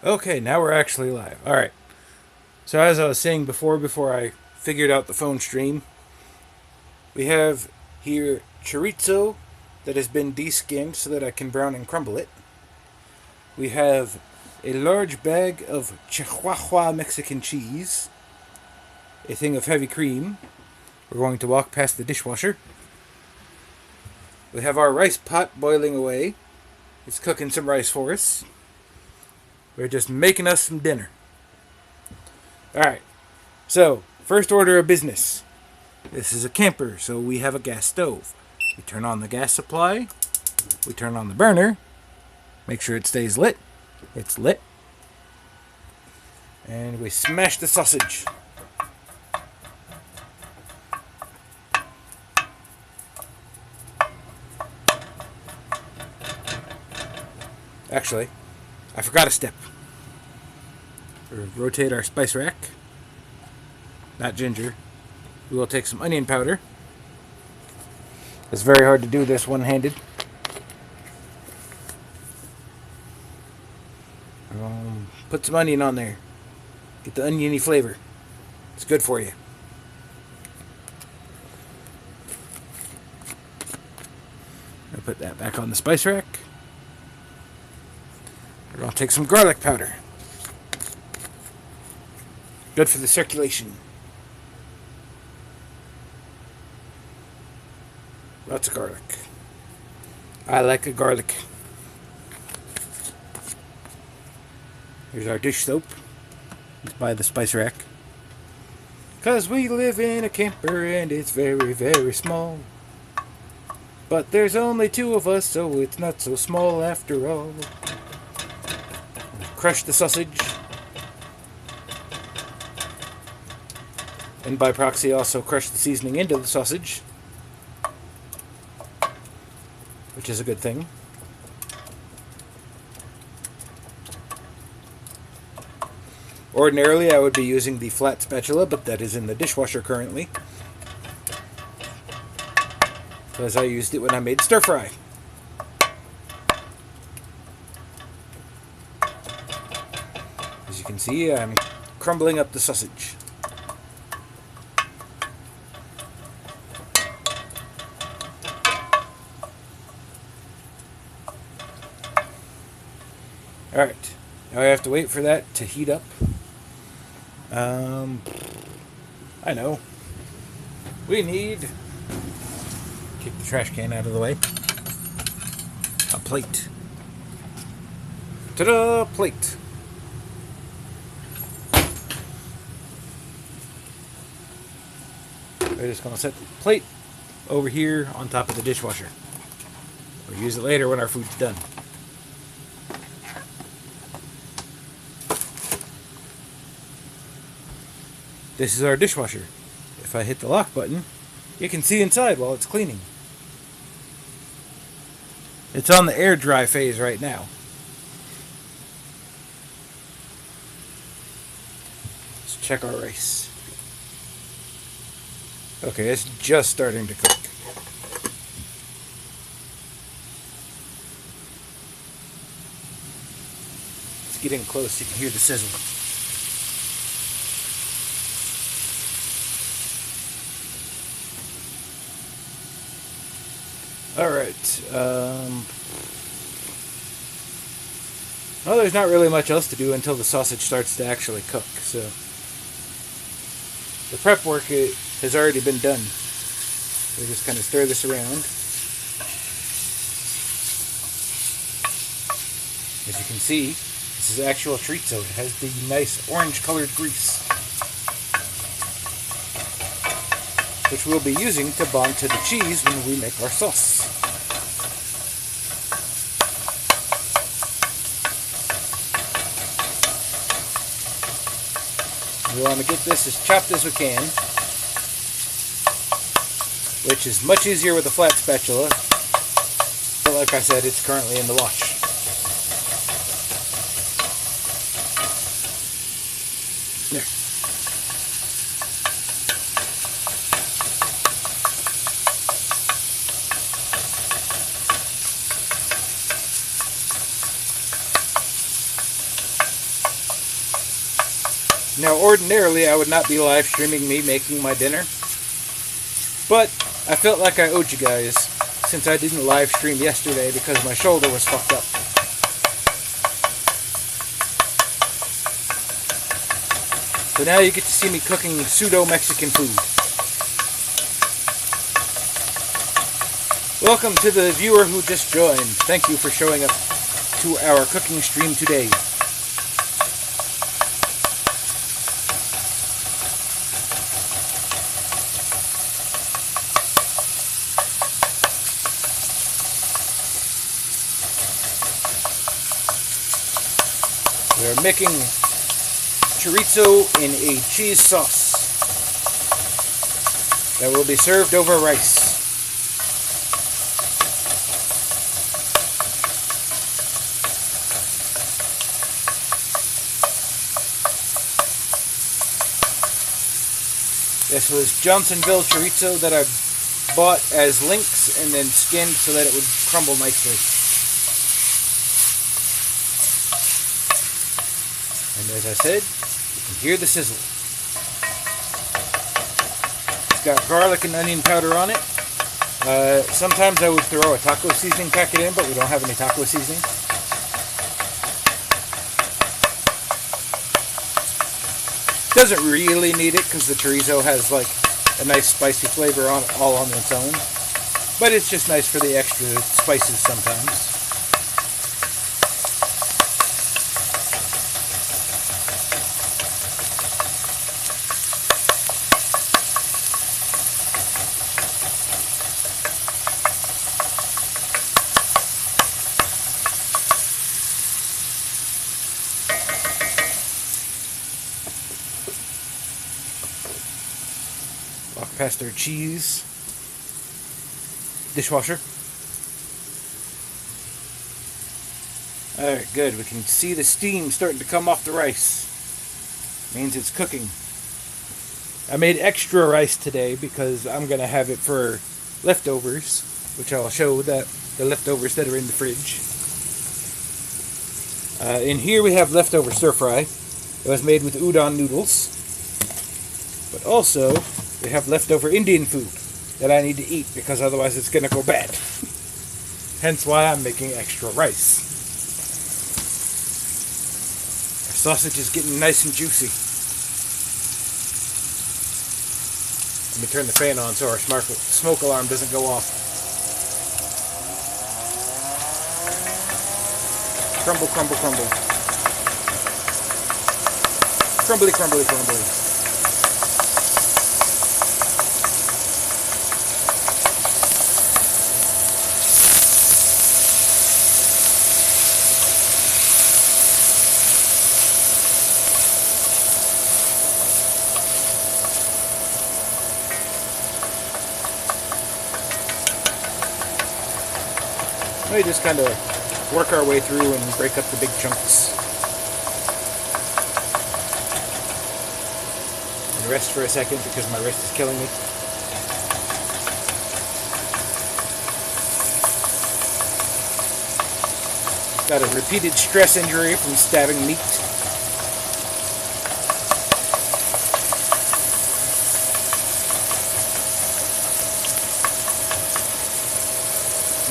Okay, now we're actually live. All right. So as I was saying before I figured out the phone stream, we have here chorizo that has been deskinned so that I can brown and crumble it. We have a large bag of Chihuahua Mexican cheese, a thing of heavy cream. We're going to walk past the dishwasher. We have our rice pot boiling away. It's cooking some rice for us. We're just making us some dinner. Alright, so first order of business. This is a camper, so we have a gas stove. We turn on the gas supply. We turn on the burner. Make sure it stays lit. It's lit. And we smash the sausage. Actually, I forgot a step. Rotate our spice rack. Not ginger. We will take some onion powder. It's very hard to do this one-handed. Put some onion on there. Get the oniony flavor. It's good for you. I'll put that back on the spice rack. We're going to take some garlic powder. Good for the circulation. Lots of garlic. I like a garlic. Here's our dish soap. It's by the spice rack. 'Cause we live in a camper and it's very, very small. But there's only two of us, so it's not so small after all. Crush the sausage. And by proxy also crush the seasoning into the sausage. Which is a good thing. Ordinarily, I would be using the flat spatula, but that is in the dishwasher currently. Because I used it when I made stir fry. As you can see, I'm crumbling up the sausage. Alright, now I have to wait for that to heat up. I know. We need... Kick the trash can out of the way. A plate. Ta-da! Plate. We're just going to set the plate over here on top of the dishwasher. We'll use it later when our food's done. This is our dishwasher. If I hit the lock button, you can see inside while it's cleaning. It's on the air dry phase right now. Let's check our rice. Okay, it's just starting to cook. Let's get in close so you can hear the sizzle. Alright, well, there's not really much else to do until the sausage starts to actually cook, so the prep work has already been done. We just kind of stir this around. As you can see, this is actual chorizo. It has the nice orange-colored grease, which we'll be using to bond to the cheese when we make our sauce. We want to get this as chopped as we can, which is much easier with a flat spatula, but like I said, it's currently in the wash. There. Now, ordinarily, I would not be live streaming me making my dinner, but I felt like I owed you guys since I didn't live stream yesterday because my shoulder was fucked up. So now you get to see me cooking pseudo-Mexican food. Welcome to the viewer who just joined. Thank you for showing up to our cooking stream today. We're making chorizo in a cheese sauce that will be served over rice. This was Johnsonville chorizo that I bought as links and then skinned so that it would crumble nicely. And as I said, you can hear the sizzle. It's got garlic and onion powder on it. Sometimes I would throw a taco seasoning packet in, but we don't have any taco seasoning. Doesn't really need it because the chorizo has like a nice spicy flavor all on its own. But it's just nice for the extra spices sometimes. Walk past our cheese dishwasher. Alright, good. We can see the steam starting to come off the rice. Means it's cooking. I made extra rice today because I'm going to have it for leftovers, which I'll show that the leftovers that are in the fridge. In here we have leftover stir fry. It was made with udon noodles. But also, we have leftover Indian food that I need to eat because otherwise it's going to go bad. Hence why I'm making extra rice. Our sausage is getting nice and juicy. Let me turn the fan on so our smoke alarm doesn't go off. Crumble, crumble, crumble. Crumbly, crumbly, crumbly. We just kind of work our way through and break up the big chunks. And rest for a second because my wrist is killing me. Got a repeated stress injury from stabbing meat.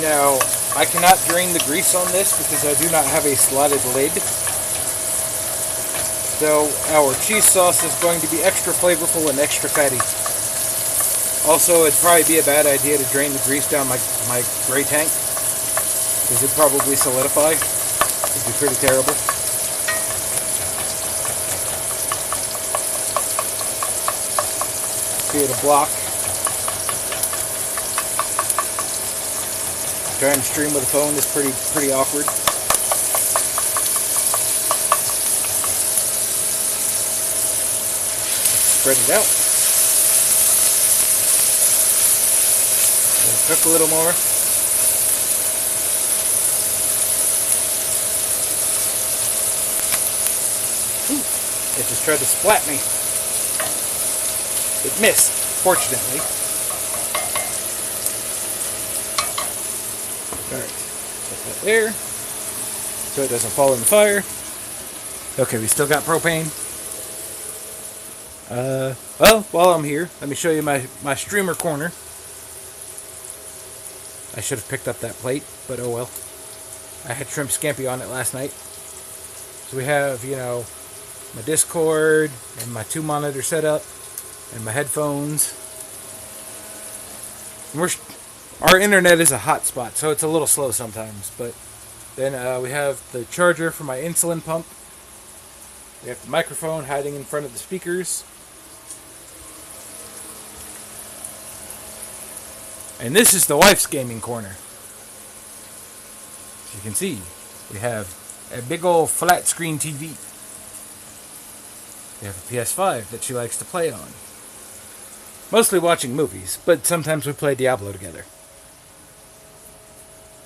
Now, I cannot drain the grease on this because I do not have a slotted lid. So our cheese sauce is going to be extra flavorful and extra fatty. Also, it'd probably be a bad idea to drain the grease down my gray tank because it'd probably solidify. It'd be pretty terrible. Create a block. Trying to stream with a phone is pretty awkward. Spread it out. We'll cook a little more. Ooh, it just tried to splat me. It missed, fortunately. Alright, put that there so it doesn't fall in the fire. Okay, we still got propane. Well, while I'm here, let me show you my streamer corner. I should have picked up that plate, but oh well. I had shrimp scampi on it last night. So we have, my Discord and my 2-monitor setup and my headphones. Our internet is a hotspot, so it's a little slow sometimes. But then we have the charger for my insulin pump. We have the microphone hiding in front of the speakers. And this is the wife's gaming corner. As you can see, we have a big old flat screen TV. We have a PS5 that she likes to play on. Mostly watching movies, but sometimes we play Diablo together.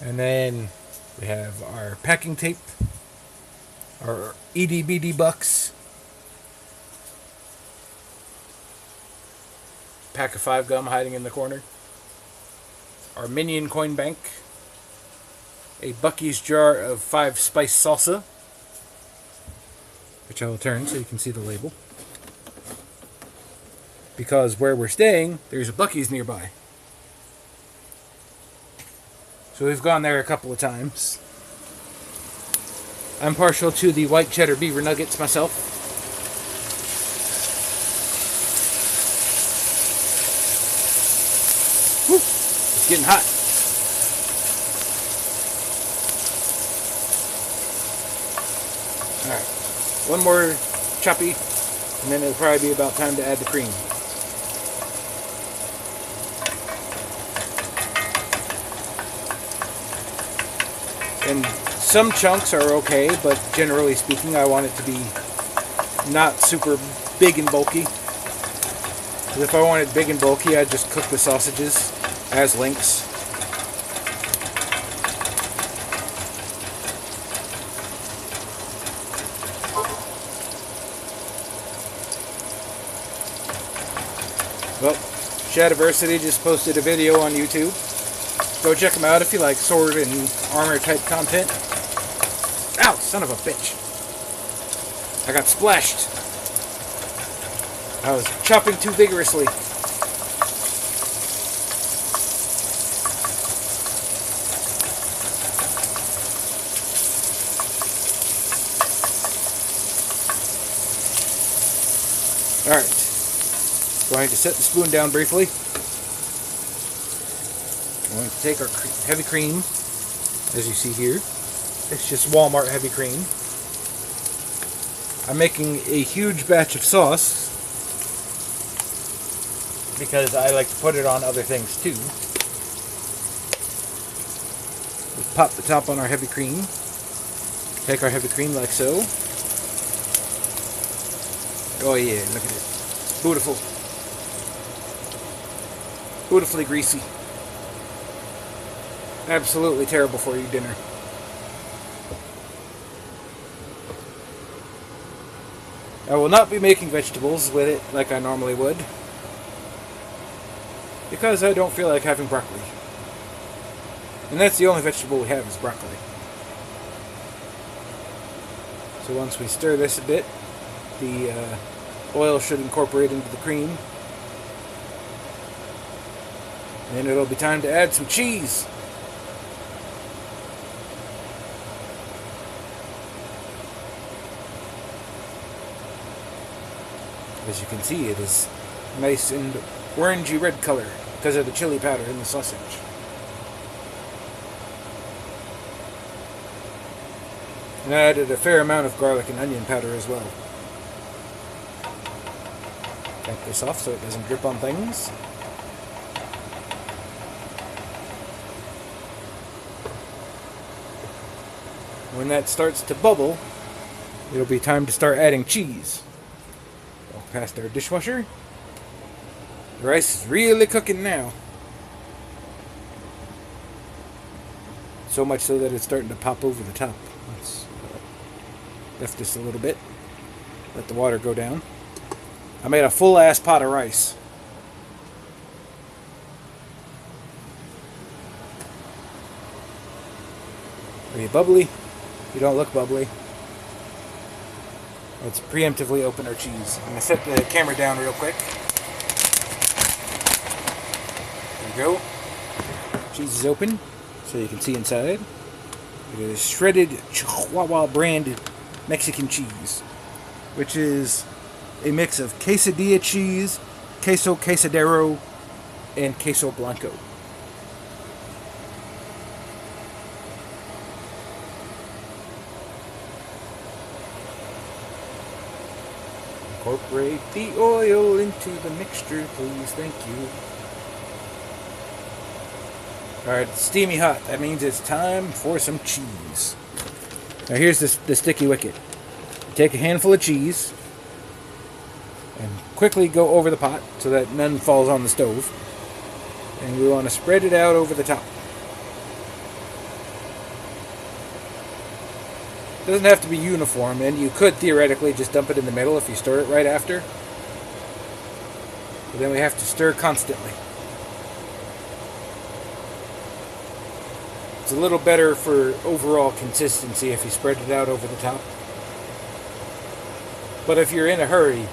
And then we have our packing tape, our EDBD bucks, pack of 5 gum hiding in the corner, our Minion coin bank, a Bucky's jar of 5 spice salsa, which I will turn so you can see the label. Because where we're staying, there's a Bucky's nearby. So we've gone there a couple of times. I'm partial to the white cheddar beaver nuggets myself. Woo! It's getting hot. Alright. One more choppy, and then it'll probably be about time to add the cream. And some chunks are okay, but generally speaking, I want it to be not super big and bulky. Because if I want it big and bulky, I'd just cook the sausages as links. Well, Shadiversity just posted a video on YouTube. Go check them out if you like sword and armor type content. Ow, son of a bitch. I got splashed. I was chopping too vigorously. Alright. Going to set the spoon down briefly. I'm going to take our heavy cream, as you see here. It's just Walmart heavy cream. I'm making a huge batch of sauce because I like to put it on other things too. We pop the top on our heavy cream. Take our heavy cream like so. Oh yeah, look at it. Beautiful. Beautifully greasy. Absolutely terrible for you dinner. I will not be making vegetables with it like I normally would, because I don't feel like having broccoli. And that's the only vegetable we have is broccoli. So once we stir this a bit, the oil should incorporate into the cream. And then it'll be time to add some cheese. As you can see, it is nice and orangey red color because of the chili powder in the sausage. And I added a fair amount of garlic and onion powder as well. Wipe this off so it doesn't drip on things. When that starts to bubble, it'll be time to start adding cheese. Past our dishwasher. The rice is really cooking now. So much so that it's starting to pop over the top. Let's lift this a little bit. Let the water go down. I made a full ass pot of rice. Are you bubbly? You don't look bubbly. Let's preemptively open our cheese. I'm going to set the camera down real quick. There we go. Cheese is open, so you can see inside. It is shredded Chihuahua brand Mexican cheese, which is a mix of quesadilla cheese, queso quesadero, and queso blanco. Incorporate the oil into the mixture, please. Thank you. Alright, it's steamy hot. That means it's time for some cheese. Now here's the sticky wicket. You take a handful of cheese and quickly go over the pot so that none falls on the stove. And we want to spread it out over the top. It doesn't have to be uniform, and you could theoretically just dump it in the middle if you stir it right after. But then we have to stir constantly. It's a little better for overall consistency if you spread it out over the top. But if you're in a hurry,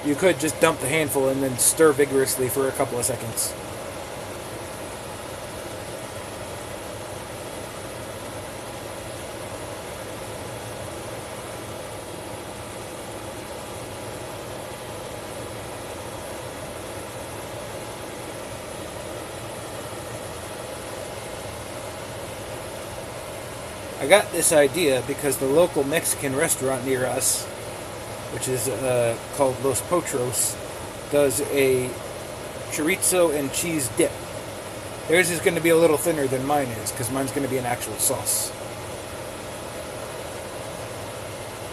you could just dump the handful and then stir vigorously for a couple of seconds. I got this idea because the local Mexican restaurant near us, which is called Los Potros, does a chorizo and cheese dip. Theirs is going to be a little thinner than mine is, because mine's going to be an actual sauce.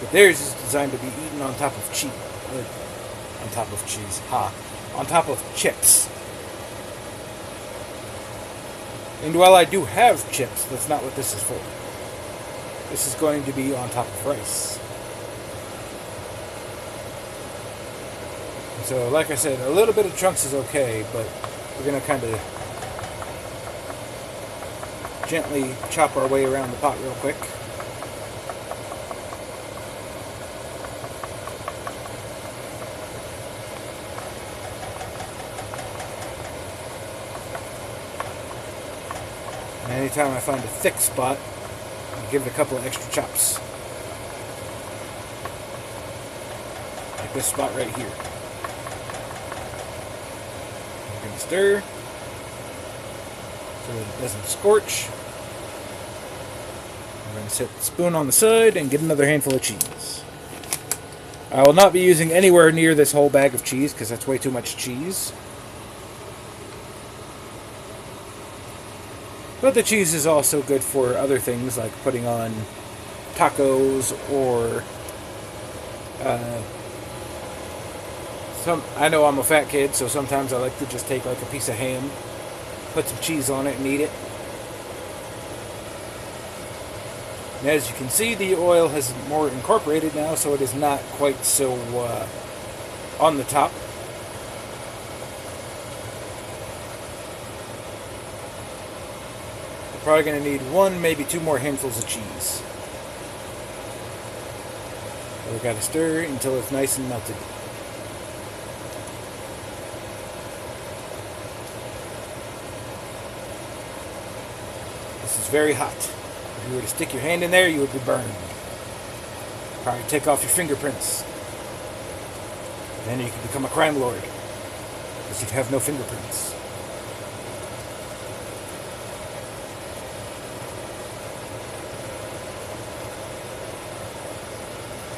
But theirs is designed to be eaten on top of cheese. On top of cheese. On top of chips. And while I do have chips, that's not what this is for. This is going to be on top of rice. So, like I said, a little bit of chunks is okay, but we're going to kind of gently chop our way around the pot real quick. And anytime I find a thick spot, I'll give it a couple of extra chops. Like this spot right here. We're going to stir so that it doesn't scorch. I'm going to set the spoon on the side and get another handful of cheese. I will not be using anywhere near this whole bag of cheese because that's way too much cheese. But the cheese is also good for other things like putting on tacos or I know I'm a fat kid, so sometimes I like to just take like a piece of ham, put some cheese on it and eat it. And as you can see, the oil has more incorporated now, so it is not quite so on the top. Probably going to need one, maybe two more handfuls of cheese. So we've got to stir until it's nice and melted. This is very hot. If you were to stick your hand in there, you would be burned. Probably take off your fingerprints. Then you could become a crime lord, because you'd have no fingerprints.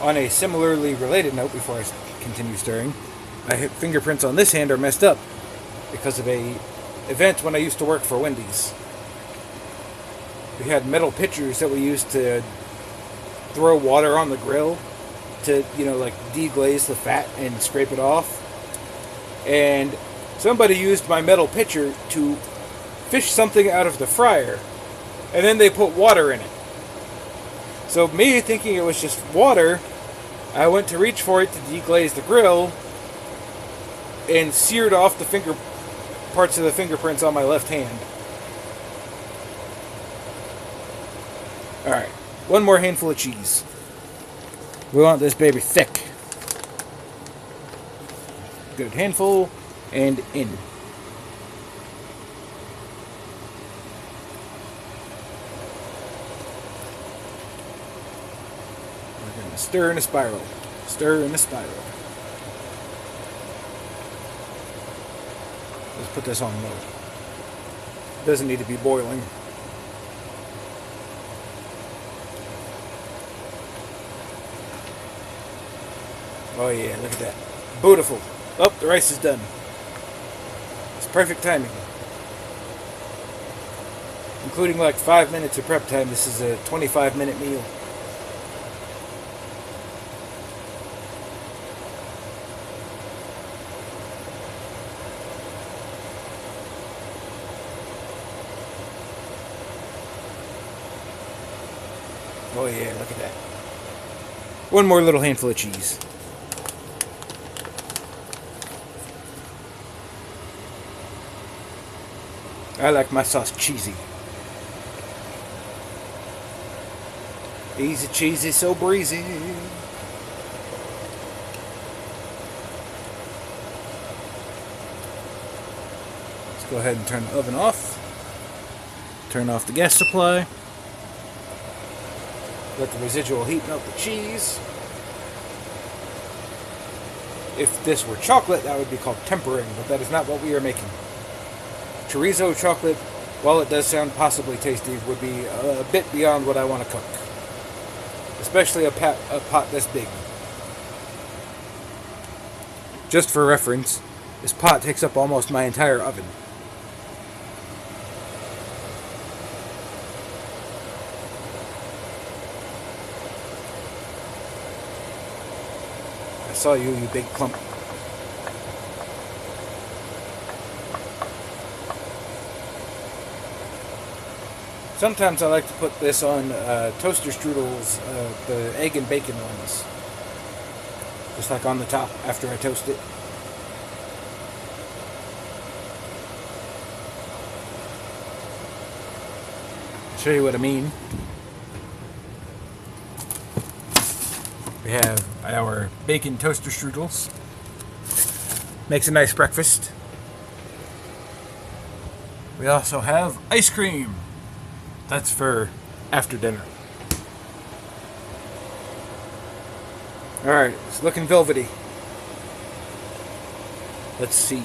On a similarly related note, before I continue stirring, my fingerprints on this hand are messed up because of a event when I used to work for Wendy's. We had metal pitchers that we used to throw water on the grill to, like deglaze the fat and scrape it off. And somebody used my metal pitcher to fish something out of the fryer, and then they put water in it. So me thinking it was just water, I went to reach for it to deglaze the grill and seared off the parts of the fingerprints on my left hand. Alright, one more handful of cheese. We want this baby thick. Good handful, and in. We're going to stir in a spiral. Stir in a spiral. Let's put this on low. It doesn't need to be boiling. Oh yeah, look at that. Beautiful. Oh, the rice is done. It's perfect timing. Including like 5 minutes of prep time, this is a 25-minute meal. Oh yeah, look at that. One more little handful of cheese. I like my sauce cheesy. Easy cheesy, so breezy. Let's go ahead and turn the oven off. Turn off the gas supply. Let the residual heat melt the cheese. If this were chocolate, that would be called tempering, but that is not what we are making. Chorizo chocolate, while it does sound possibly tasty, would be a bit beyond what I want to cook. Especially a pot this big. Just for reference, this pot takes up almost my entire oven. I saw you, you big clump. Sometimes I like to put this on toaster strudels, the egg and bacon ones. Just like on the top after I toast it. I'll show you what I mean. We have our bacon toaster strudels. Makes a nice breakfast. We also have ice cream. That's for after dinner. Alright, it's looking velvety. Let's see.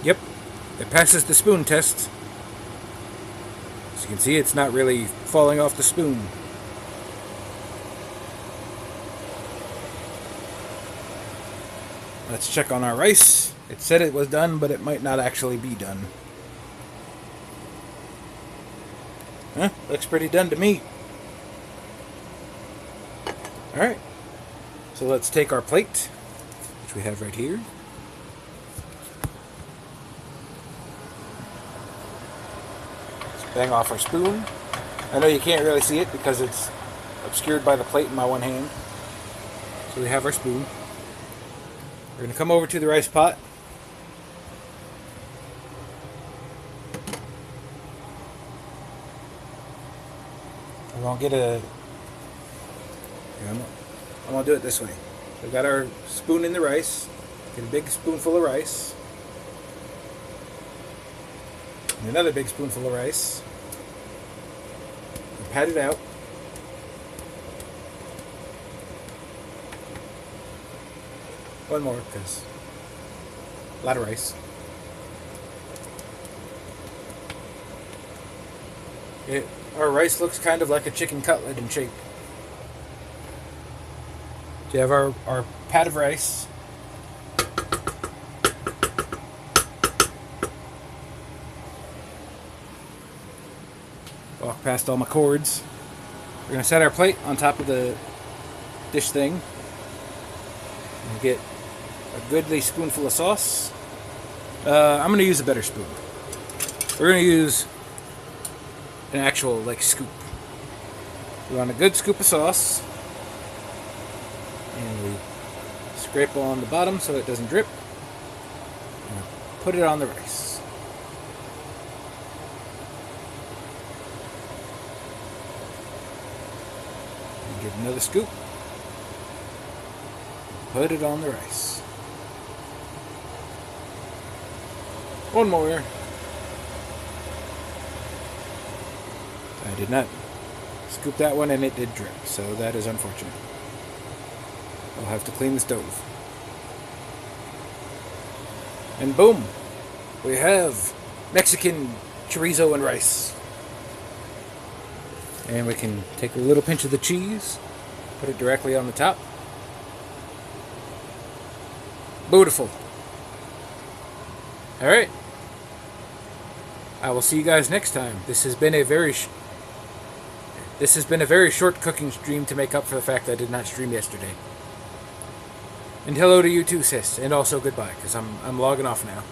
Yep, it passes the spoon test. As you can see, it's not really falling off the spoon. Let's check on our rice. It said it was done, but it might not actually be done. Huh? Looks pretty done to me. Alright. So let's take our plate, which we have right here. Let's bang off our spoon. I know you can't really see it because it's obscured by the plate in my one hand. So we have our spoon. We're going to come over to the rice pot. We're going to get a... I'm going to do it this way. So we've got our spoon in the rice. Get a big spoonful of rice. And another big spoonful of rice. And pat it out. One more, because a lot of rice. Our rice looks kind of like a chicken cutlet in shape. So you have our pat of rice. Walk past all my cords. We're going to set our plate on top of the dish thing. And get a goodly spoonful of sauce. I'm going to use a better spoon. We're going to use an actual, like, scoop. We want a good scoop of sauce. And we scrape on the bottom so it doesn't drip. And put it on the rice. And give another scoop. put it on the rice. One more. I did not scoop that one and it did drip, so that is unfortunate. I'll have to clean the stove. And boom! We have Mexican chorizo and rice. And we can take a little pinch of the cheese, put it directly on the top. Beautiful. Alright. I will see you guys next time. This has been a very short cooking stream to make up for the fact that I did not stream yesterday. And hello to you too, sis. And also goodbye, because I'm logging off now.